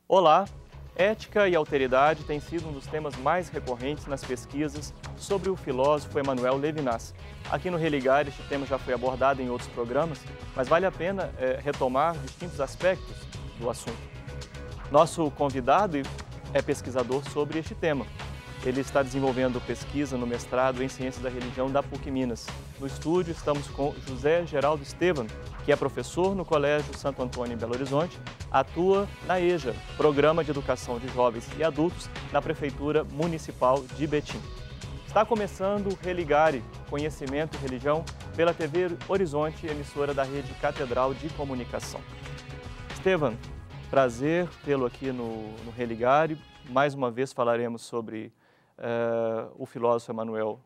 Olá! Ética e alteridade têm sido um dos temas mais recorrentes nas pesquisas sobre o filósofo Emmanuel Levinas. Aqui no Religar, este tema já foi abordado em outros programas, mas vale a pena retomar distintos aspectos do assunto. Nosso convidado é pesquisador sobre este tema. Ele está desenvolvendo pesquisa no mestrado em Ciências da Religião da PUC Minas. No estúdio estamos com José Geraldo Estevam, que é professor no Colégio Santo Antônio em Belo Horizonte, atua na EJA, Programa de Educação de Jovens e Adultos, na Prefeitura Municipal de Betim. Está começando o Religare, Conhecimento e Religião, pela TV Horizonte, emissora da Rede Catedral de Comunicação. Estevam, prazer tê-lo aqui no Religare. Mais uma vez falaremos sobre o filósofo Emmanuel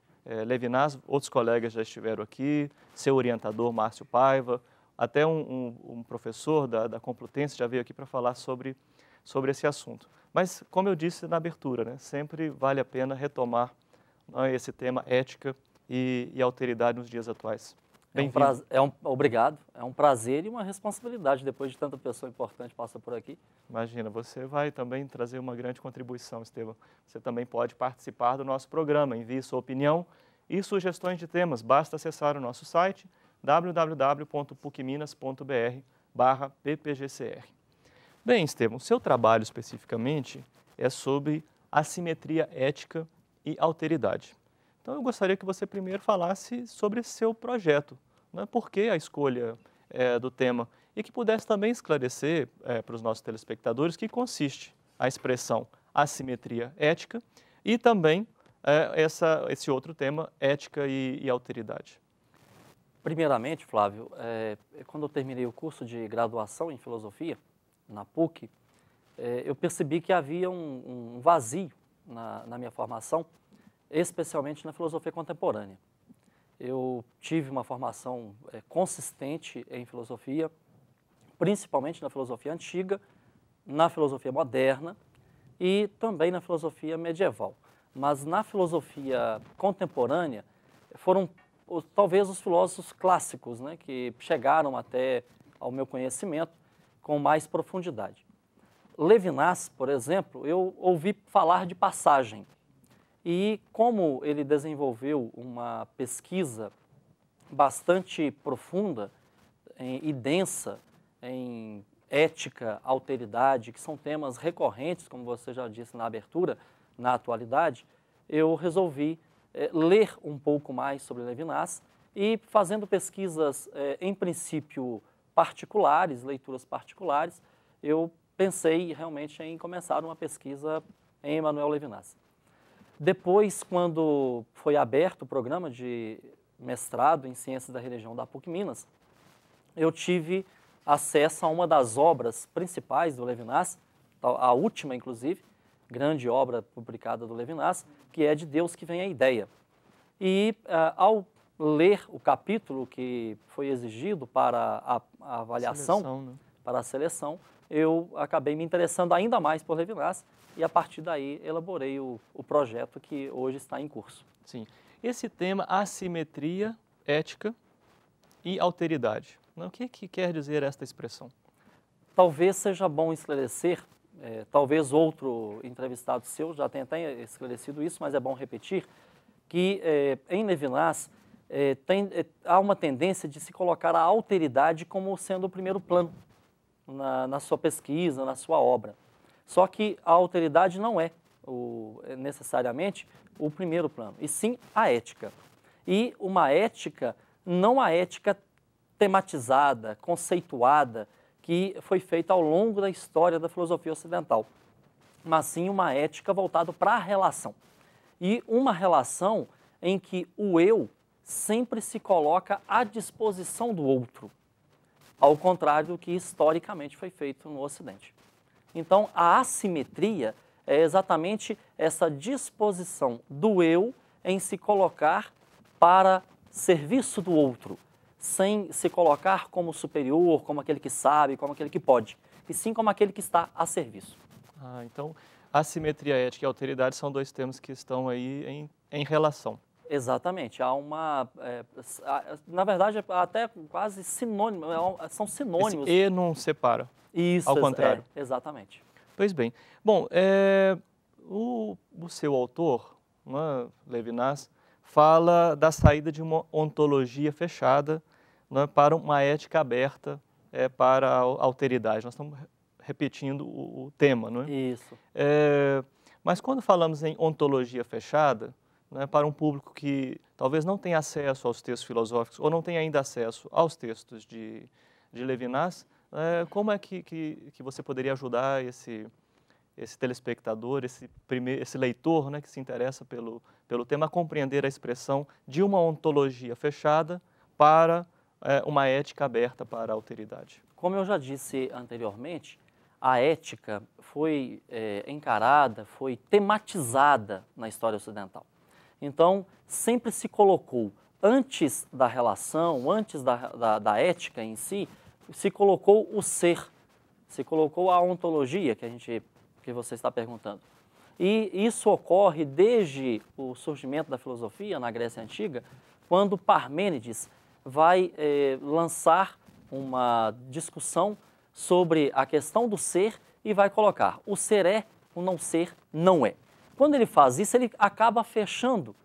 Levinas. Outros colegas já estiveram aqui, seu orientador Márcio Paiva, até um professor da Complutense já veio aqui para falar sobre esse assunto. Mas, como eu disse na abertura, né, sempre vale a pena retomar esse tema ética e alteridade nos dias atuais. Obrigado, é um prazer e uma responsabilidade depois de tanta pessoa importante passar por aqui. Imagina, você vai também trazer uma grande contribuição, Estevam. Você também pode participar do nosso programa, envie sua opinião e sugestões de temas. Basta acessar o nosso site www.pucminas.br/ppgcr. Bem, Estevam, seu trabalho especificamente é sobre assimetria ética e alteridade. Então eu gostaria que você primeiro falasse sobre esse seu projeto, né? Por que a escolha do tema e que pudesse também esclarecer para os nossos telespectadores que consiste a expressão assimetria ética e também esse outro tema, ética e alteridade. Primeiramente, Flávio, quando eu terminei o curso de graduação em filosofia na PUC, eu percebi que havia um vazio na minha formação, especialmente na filosofia contemporânea. Eu tive uma formação consistente em filosofia, principalmente na filosofia antiga, na filosofia moderna e também na filosofia medieval. Mas na filosofia contemporânea foram talvez os filósofos clássicos, né, que chegaram até ao meu conhecimento com mais profundidade. Levinas, por exemplo, eu ouvi falar de passagem. E como ele desenvolveu uma pesquisa bastante profunda e densa em ética, alteridade, que são temas recorrentes, como você já disse na abertura, na atualidade, eu resolvi ler um pouco mais sobre Levinas e fazendo pesquisas, em princípio, particulares, leituras particulares, eu pensei realmente em começar uma pesquisa em Emmanuel Levinas. Depois, quando foi aberto o programa de mestrado em Ciências da Religião da PUC Minas, eu tive acesso a uma das obras principais do Levinas, a última, inclusive, grande obra publicada do Levinas, que é De Deus que Vem a Ideia. E, ao ler o capítulo que foi exigido para a avaliação, Né? para a seleção, eu acabei me interessando ainda mais por Levinas e, a partir daí, elaborei o projeto que hoje está em curso. Sim. Esse tema, assimetria, ética e alteridade. O que quer dizer esta expressão? Talvez seja bom esclarecer, talvez outro entrevistado seu já tenha até esclarecido isso, mas é bom repetir, que em Levinas há uma tendência de se colocar a alteridade como sendo o primeiro plano na sua pesquisa, na sua obra. Só que a alteridade não é necessariamente o primeiro plano, e sim a ética. E uma ética, não a ética tematizada, conceituada, que foi feita ao longo da história da filosofia ocidental, mas sim uma ética voltada para a relação. E uma relação em que o eu sempre se coloca à disposição do outro, ao contrário do que historicamente foi feito no Ocidente. Então, a assimetria é exatamente essa disposição do eu em se colocar para serviço do outro, sem se colocar como superior, como aquele que sabe, como aquele que pode, e sim como aquele que está a serviço. Então, assimetria ética e alteridade são dois termos que estão aí em relação. Exatamente. Há uma... na verdade, até quase sinônimo, são sinônimos. Esse e não separa. Isso, ao contrário. Exatamente. Pois bem. Bom, o seu autor, né, Levinas, fala da saída de uma ontologia fechada, né, para uma ética aberta, para a alteridade. Nós estamos repetindo o tema, não é? Isso. Mas quando falamos em ontologia fechada, né, para um público que talvez não tenha acesso aos textos filosóficos ou não tenha ainda acesso aos textos de Levinas, como é que você poderia ajudar esse telespectador, esse leitor, né, que se interessa pelo tema, a compreender a expressão de uma ontologia fechada para uma ética aberta para a alteridade? Como eu já disse anteriormente, a ética foi encarada, foi tematizada na história ocidental. Então, sempre se colocou, antes da relação, antes da ética em si, se colocou o ser, se colocou a ontologia que você está perguntando. E isso ocorre desde o surgimento da filosofia na Grécia Antiga, quando Parmênides vai lançar uma discussão sobre a questão do ser e vai colocar o ser é, o não ser não é. Quando ele faz isso, ele acaba fechando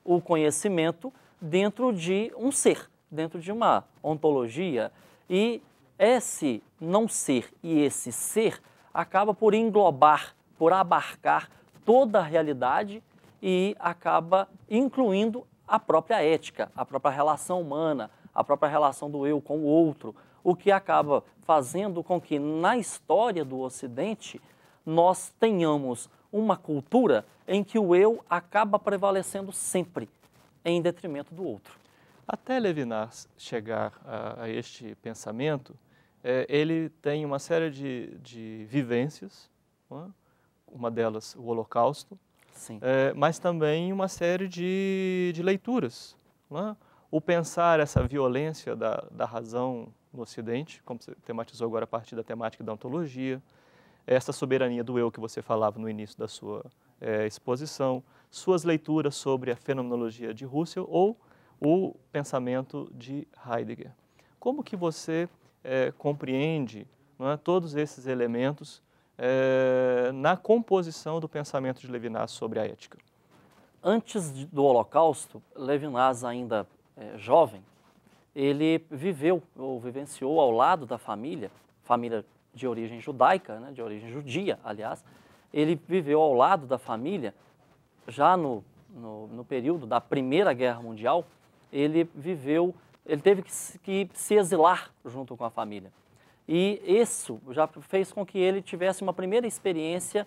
o conhecimento dentro de um ser, dentro de uma ontologia, e esse não ser e esse ser acaba por englobar, por abarcar toda a realidade e acaba incluindo a própria ética, a própria relação humana, a própria relação do eu com o outro, o que acaba fazendo com que na história do Ocidente nós tenhamos uma cultura em que o eu acaba prevalecendo sempre, em detrimento do outro. Até Levinas chegar a este pensamento, ele tem uma série de vivências, não é? Uma delas o Holocausto, Sim. mas também uma série de leituras. Não é? O pensar essa violência da razão no Ocidente, como você tematizou agora a partir da temática da ontologia, essa soberania do eu que você falava no início da sua exposição, suas leituras sobre a fenomenologia de Husserl ou o pensamento de Heidegger. Como que você compreende, não é, todos esses elementos na composição do pensamento de Levinas sobre a ética? Antes do Holocausto, Levinas, ainda jovem, ele viveu ou vivenciou ao lado da família de origem judaica, né, de origem judia, aliás. Ele viveu ao lado da família, já no período da Primeira Guerra Mundial, ele teve que se exilar junto com a família. E isso já fez com que ele tivesse uma primeira experiência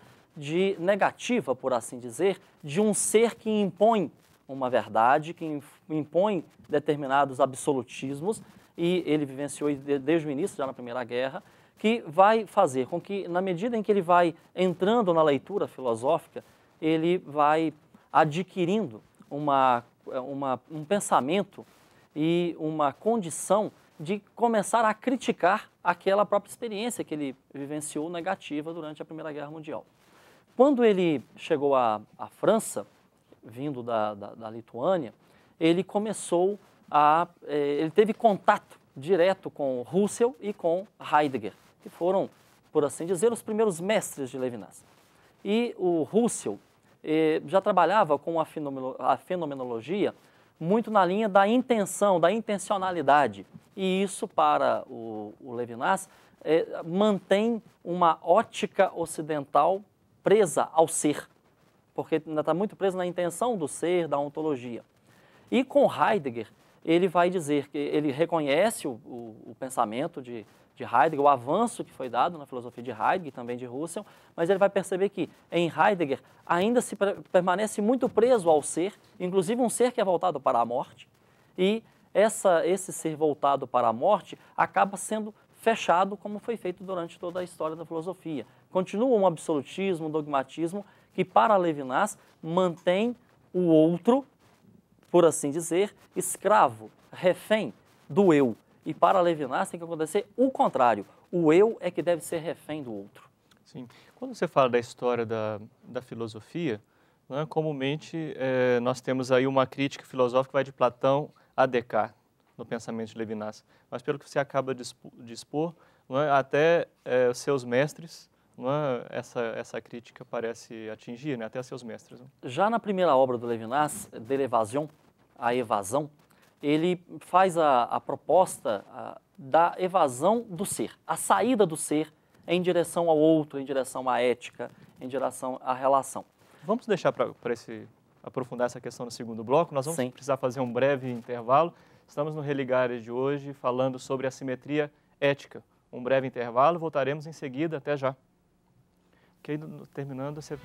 negativa, por assim dizer, de um ser que impõe uma verdade, que impõe determinados absolutismos, e ele vivenciou desde o início, já na Primeira Guerra, que vai fazer com que, na medida em que ele vai entrando na leitura filosófica, ele vai adquirindo um pensamento e uma condição de começar a criticar aquela própria experiência que ele vivenciou negativa durante a Primeira Guerra Mundial. Quando ele chegou à França, vindo da Lituânia, ele ele teve contato direto com Husserl e com Heidegger, que foram, por assim dizer, os primeiros mestres de Levinas. E o Husserl já trabalhava com a fenomenologia muito na linha da intenção, da intencionalidade. E isso, para o Levinas, mantém uma ótica ocidental presa ao ser, porque ainda está muito preso na intenção do ser, da ontologia. E com Heidegger, ele vai dizer que ele reconhece o pensamento de Heidegger, o avanço que foi dado na filosofia de Heidegger e também de Husserl, mas ele vai perceber que em Heidegger ainda se permanece muito preso ao ser, inclusive um ser que é voltado para a morte, e esse ser voltado para a morte acaba sendo fechado como foi feito durante toda a história da filosofia. Continua um absolutismo, um dogmatismo que para Levinas mantém o outro, por assim dizer, escravo, refém do eu. E para Levinas tem que acontecer o contrário. O eu é que deve ser refém do outro. Sim. Quando você fala da história da filosofia, né, comumente nós temos aí uma crítica filosófica que vai de Platão a Descartes, no pensamento de Levinas. Mas pelo que você acaba de expor, não é, até os seus mestres, não é, essa crítica parece atingir, né, até seus mestres. Né? Já na primeira obra do Levinas, De l'Évasion, a evasão, ele faz a proposta da evasão do ser, a saída do ser em direção ao outro, em direção à ética, em direção à relação. Vamos deixar para aprofundar essa questão no segundo bloco. Nós vamos Sim. precisar fazer um breve intervalo. Estamos no Religare de hoje falando sobre a simetria ética. Um breve intervalo, voltaremos em seguida. Até já. Ok, terminando, você...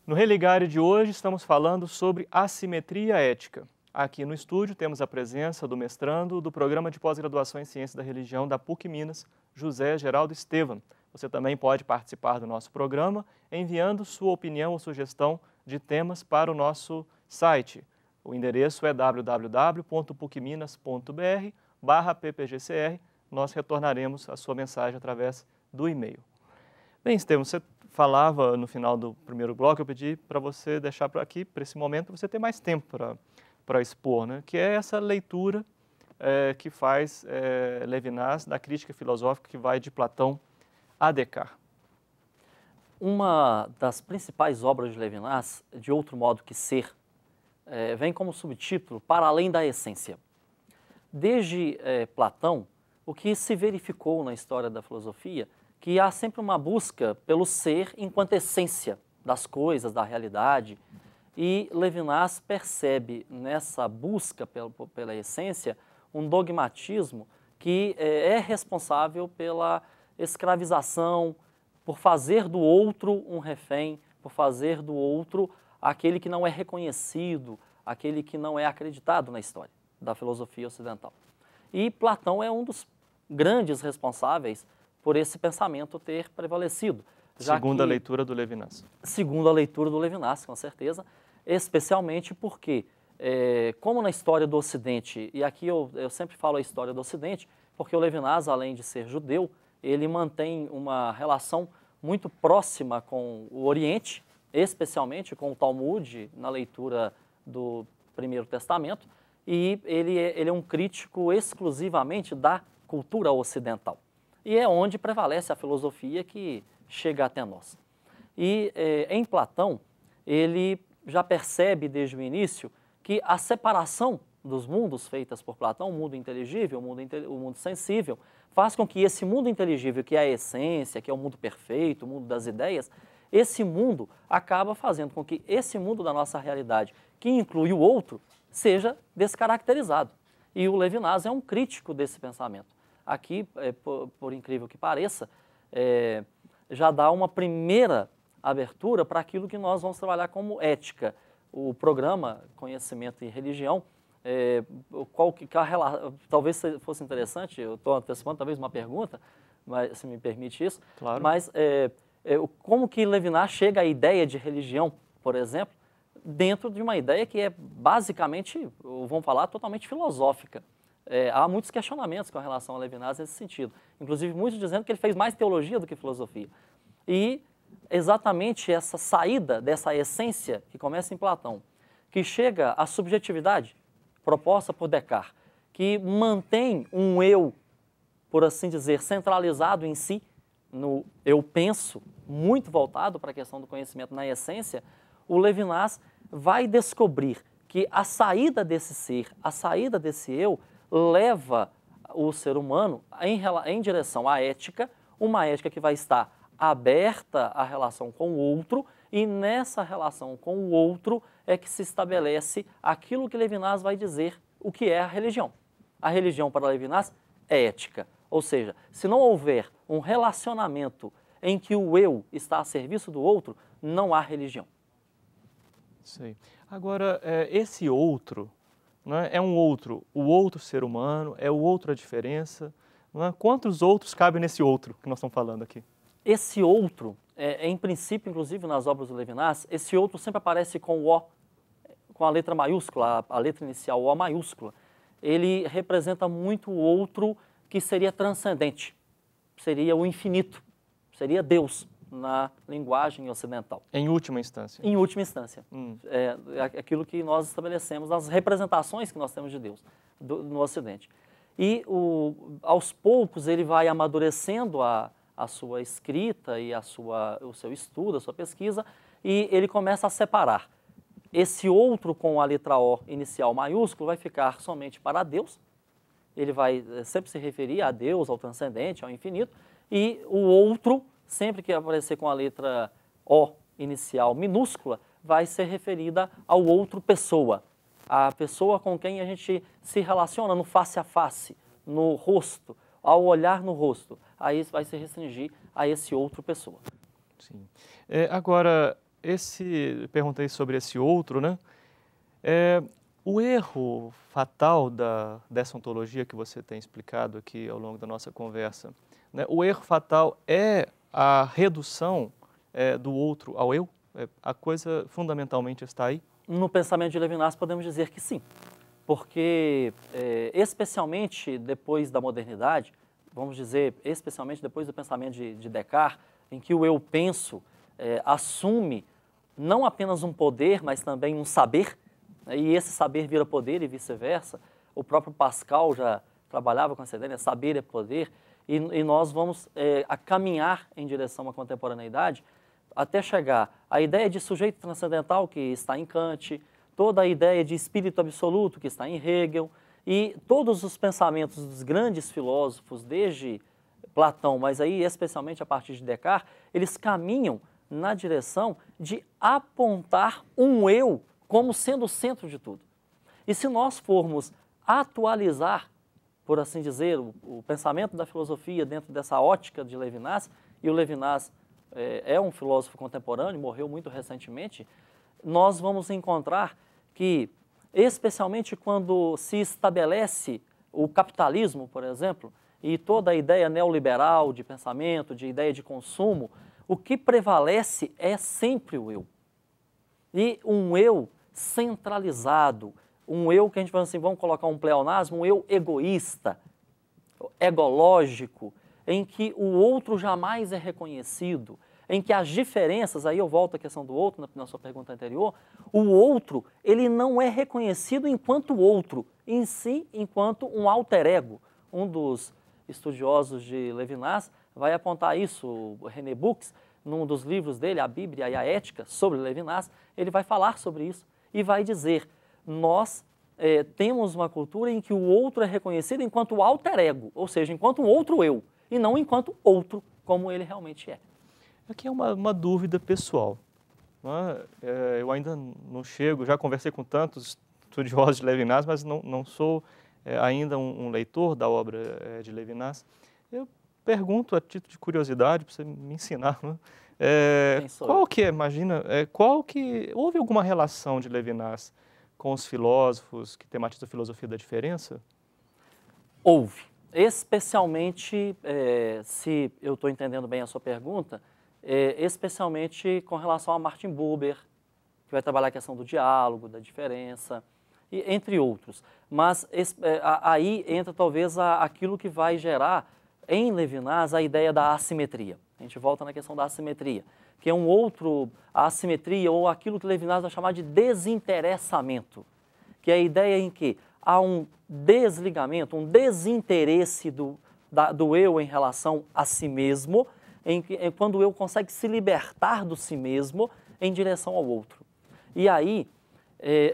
No Religare de hoje estamos falando sobre assimetria ética. Aqui no estúdio temos a presença do mestrando do Programa de Pós-Graduação em Ciências da Religião da PUC Minas, José Geraldo Estevam. Você também pode participar do nosso programa enviando sua opinião ou sugestão de temas para o nosso site. O endereço é www.pucminas.br/ppgcr. Nós retornaremos a sua mensagem através do e-mail. Bem, Estevam, você falava no final do primeiro bloco, eu pedi para você deixar para aqui, para esse momento, para você ter mais tempo para expor, né? Que é essa leitura que faz Levinas da crítica filosófica que vai de Platão a Descartes. Uma das principais obras de Levinas, De Outro Modo que Ser, vem como subtítulo Para Além da Essência. Desde Platão, o que se verificou na história da filosofia que há sempre uma busca pelo ser enquanto essência das coisas, da realidade, e Levinas percebe nessa busca pela essência um dogmatismo que é responsável pela escravização, por fazer do outro um refém, por fazer do outro aquele que não é reconhecido, aquele que não é acreditado na história da filosofia ocidental. E Platão é um dos grandes responsáveis por esse pensamento ter prevalecido. Segundo a leitura do Levinas. Segundo a leitura do Levinas, com certeza, especialmente porque, como na história do Ocidente, e aqui eu sempre falo a história do Ocidente, porque o Levinas, além de ser judeu, ele mantém uma relação muito próxima com o Oriente, especialmente com o Talmud, na leitura do Primeiro Testamento, e ele é um crítico exclusivamente da cultura ocidental. E é onde prevalece a filosofia que chega até nós. E em Platão, ele já percebe desde o início que a separação dos mundos feitas por Platão, o mundo inteligível, o mundo sensível, faz com que esse mundo inteligível, que é a essência, que é o mundo perfeito, o mundo das ideias, esse mundo acaba fazendo com que esse mundo da nossa realidade, que inclui o outro, seja descaracterizado. E o Levinas é um crítico desse pensamento. Aqui, por incrível que pareça, já dá uma primeira abertura para aquilo que nós vamos trabalhar como ética. O programa Conhecimento e Religião, talvez fosse interessante, eu estou antecipando talvez uma pergunta, mas, se me permite isso, claro. Mas como que Levinas chega à ideia de religião, por exemplo, dentro de uma ideia que é basicamente, vamos falar, totalmente filosófica. Há muitos questionamentos com relação a Levinas nesse sentido. Inclusive, muitos dizendo que ele fez mais teologia do que filosofia. E exatamente essa saída dessa essência que começa em Platão, que chega à subjetividade proposta por Descartes, que mantém um eu, por assim dizer, centralizado em si, no eu penso, muito voltado para a questão do conhecimento na essência, o Levinas vai descobrir que a saída desse ser, a saída desse eu, leva o ser humano em direção à ética, uma ética que vai estar aberta à relação com o outro, e nessa relação com o outro é que se estabelece aquilo que Levinas vai dizer o que é a religião. A religião para Levinas é ética, ou seja, se não houver um relacionamento em que o eu está a serviço do outro, não há religião. Sei. Agora, esse outro, né, é um outro, o outro ser humano, é o outro a diferença. Não é? Quantos outros cabem nesse outro que nós estamos falando aqui? Esse outro, em princípio, inclusive nas obras do Levinas, esse outro sempre aparece com o O, com a letra maiúscula, a letra inicial, O maiúscula. Ele representa muito o outro que seria transcendente, seria o infinito, seria Deus. na linguagem ocidental. Em última instância. Em última instância. É aquilo que nós estabelecemos nas representações que nós temos de Deus no Ocidente. E aos poucos ele vai amadurecendo a sua escrita e o seu estudo, a sua pesquisa, e ele começa a separar. Esse outro com a letra O inicial maiúsculo vai ficar somente para Deus, ele vai sempre se referir a Deus, ao transcendente, ao infinito, e o outro, sempre que aparecer com a letra O inicial minúscula, vai ser referida ao outro pessoa, a pessoa com quem a gente se relaciona no face a face, no rosto, ao olhar no rosto. Aí vai se restringir a esse outro pessoa. Sim. Agora, perguntei sobre esse outro, né? O erro fatal dessa ontologia que você tem explicado aqui ao longo da nossa conversa, né? O erro fatal é a redução do outro ao eu? A coisa fundamentalmente está aí? No pensamento de Levinas podemos dizer que sim, porque especialmente depois da modernidade, vamos dizer, especialmente depois do pensamento de Descartes, em que o eu penso assume não apenas um poder, mas também um saber, e esse saber vira poder e vice-versa. O próprio Pascal já trabalhava com essa ideia, saber é poder, e nós vamos a caminhar em direção à contemporaneidade até chegar à ideia de sujeito transcendental que está em Kant, toda a ideia de espírito absoluto que está em Hegel, e todos os pensamentos dos grandes filósofos, desde Platão, mas aí especialmente a partir de Descartes, eles caminham na direção de apontar um eu como sendo o centro de tudo. E se nós formos atualizar, por assim dizer, o pensamento da filosofia dentro dessa ótica de Levinas, e o Levinas é um filósofo contemporâneo, morreu muito recentemente, nós vamos encontrar que, especialmente quando se estabelece o capitalismo, por exemplo, e toda a ideia neoliberal de pensamento, de ideia de consumo, o que prevalece é sempre o eu. E um eu centralizado, um eu que a gente fala assim, vamos colocar um pleonasmo, um eu egoísta, egológico, em que o outro jamais é reconhecido, em que as diferenças, aí eu volto à questão do outro, na sua pergunta anterior, o outro, ele não é reconhecido enquanto outro, em si, enquanto um alter ego. Um dos estudiosos de Levinas vai apontar isso, o René Bux, num dos livros dele, a Bíblia e a Ética, sobre Levinas, ele vai falar sobre isso e vai dizer, nós temos uma cultura em que o outro é reconhecido enquanto alter ego, ou seja, enquanto um outro eu, e não enquanto outro como ele realmente é. Aqui é uma dúvida pessoal. Eu ainda não chego, já conversei com tantos estudiosos de Levinas, mas não sou ainda um leitor da obra de Levinas. Eu pergunto a título de curiosidade, para você me ensinar, né? Houve alguma relação de Levinas com os filósofos que tematizam a filosofia da diferença? Houve. Especialmente, se eu estou entendendo bem a sua pergunta, especialmente com relação a Martin Buber, que vai trabalhar a questão do diálogo, da diferença, e, entre outros. Mas aí entra talvez aquilo que vai gerar em Levinas a ideia da assimetria. A gente volta na questão da assimetria, que é a assimetria ou aquilo que Levinas vai chamar de desinteressamento, que é a ideia em que há um desligamento, um desinteresse do eu em relação a si mesmo, quando o eu consegue se libertar do si mesmo em direção ao outro. E aí,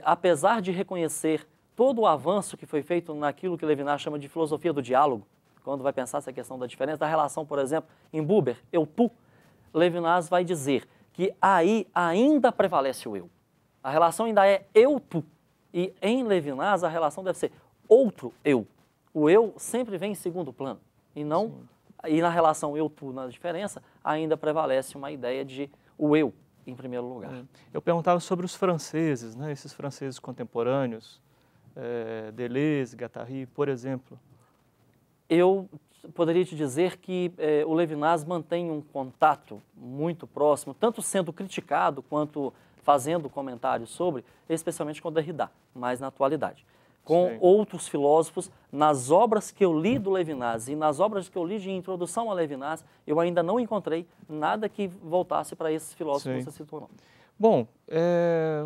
apesar de reconhecer todo o avanço que foi feito naquilo que Levinas chama de filosofia do diálogo, quando vai pensar essa questão da diferença, da relação, por exemplo, em Buber, eu-tu, Levinas vai dizer que aí ainda prevalece o eu. A relação ainda é eu-tu. E em Levinas a relação deve ser outro eu. O eu sempre vem em segundo plano. E na relação eu-tu, na diferença, ainda prevalece uma ideia de o eu em primeiro lugar. Eu perguntava sobre os franceses, né? Esses franceses contemporâneos, Deleuze, Guattari, por exemplo. Eu poderia te dizer que o Levinas mantém um contato muito próximo, tanto sendo criticado quanto fazendo comentários sobre, especialmente com Derrida, mas na atualidade. com Sim. outros filósofos. Nas obras que eu li do Levinas e nas obras que eu li de introdução a Levinas, eu ainda não encontrei nada que voltasse para esses filósofos Sim. que você citou, não. Bom,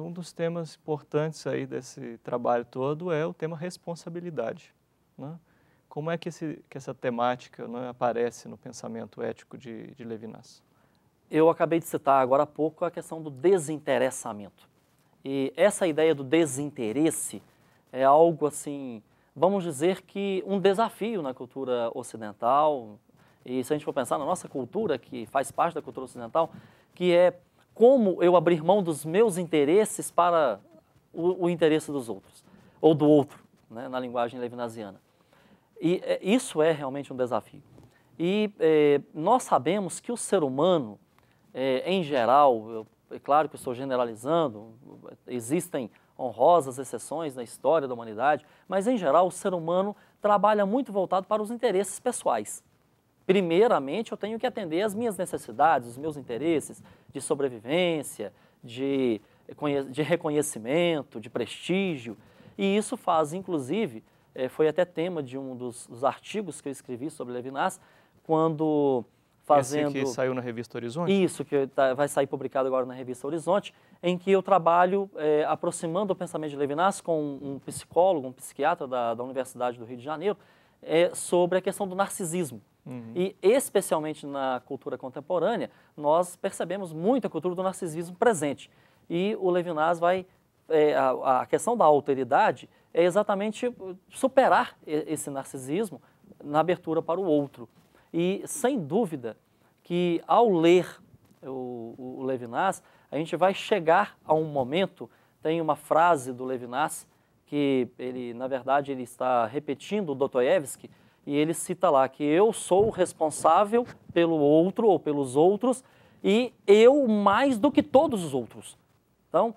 um dos temas importantes aí desse trabalho todo é o tema responsabilidade, né? Como é que essa temática, né, aparece no pensamento ético de Levinas? Eu acabei de citar agora há pouco a questão do desinteressamento. E essa ideia do desinteresse é algo assim, vamos dizer que um desafio na cultura ocidental. E se a gente for pensar na nossa cultura, que faz parte da cultura ocidental, que é como eu abrir mão dos meus interesses para o interesse dos outros, ou do outro, né, na linguagem levinasiana. E isso é realmente um desafio. E nós sabemos que o ser humano, em geral, é claro que eu estou generalizando, existem honrosas exceções na história da humanidade, mas em geral o ser humano trabalha muito voltado para os interesses pessoais. Primeiramente, eu tenho que atender às minhas necessidades, os meus interesses de sobrevivência, de reconhecimento, de prestígio. E isso faz, inclusive, foi até tema de um dos artigos que eu escrevi sobre Levinas, quando fazendo... Esse que saiu na revista Horizonte? Isso, que vai sair publicado agora na revista Horizonte, em que eu trabalho aproximando o pensamento de Levinas com um psicólogo, um psiquiatra da Universidade do Rio de Janeiro, sobre a questão do narcisismo. Uhum. E, especialmente na cultura contemporânea, nós percebemos muito a cultura do narcisismo presente. E o Levinas vai... a questão da alteridade é exatamente superar esse narcisismo na abertura para o outro. E, sem dúvida, que ao ler o Levinas, a gente vai chegar a um momento, tem uma frase do Levinas, que ele, na verdade, ele está repetindo o Dostoiévski, e ele cita lá que eu sou responsável pelo outro ou pelos outros e eu mais do que todos os outros. Então,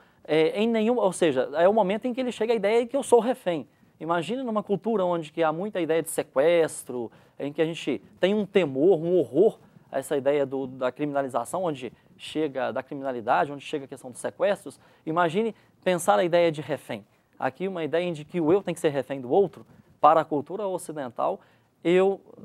ou seja, é o momento em que ele chega à ideia de que eu sou refém. Imagine numa cultura onde que há muita ideia de sequestro, em que a gente tem um temor, um horror a essa ideia da criminalização, onde chega da criminalidade, onde chega a questão dos sequestros. Imagine pensar a ideia de refém. Aqui uma ideia de que o eu tem que ser refém do outro. Para a cultura ocidental,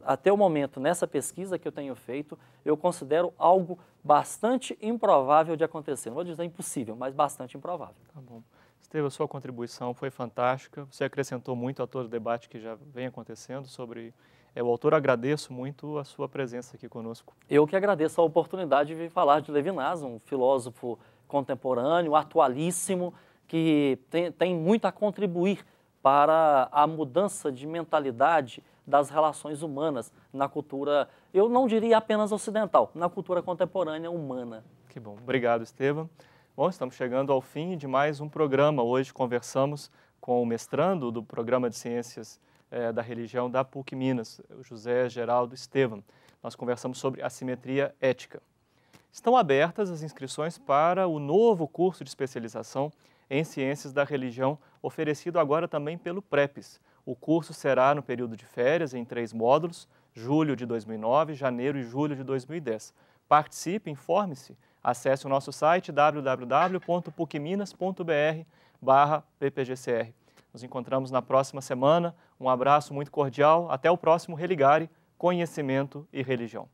até o momento, nessa pesquisa que eu tenho feito, eu considero algo bastante improvável de acontecer. Não vou dizer impossível, mas bastante improvável. Tá bom. Estevam, a sua contribuição foi fantástica. Você acrescentou muito a todo o debate que já vem acontecendo sobre o autor. Agradeço muito a sua presença aqui conosco. Eu que agradeço a oportunidade de vir falar de Levinas, um filósofo contemporâneo, atualíssimo, que tem muito a contribuir para a mudança de mentalidade das relações humanas na cultura, eu não diria apenas ocidental, na cultura contemporânea humana. Que bom. Obrigado, Estevam. Bom, estamos chegando ao fim de mais um programa. Hoje conversamos com o mestrando do Programa de Ciências da Religião da PUC Minas, o José Geraldo Estevam. Nós conversamos sobre assimetria ética. Estão abertas as inscrições para o novo curso de especialização em Ciências da Religião, oferecido agora também pelo PREPES. O curso será no período de férias, em 3 módulos, julho de 2009, janeiro e julho de 2010. Participe, informe-se, acesse o nosso site www.pucminas.br/ppgcr. Nos encontramos na próxima semana. Um abraço muito cordial. Até o próximo Religare, Conhecimento e Religião.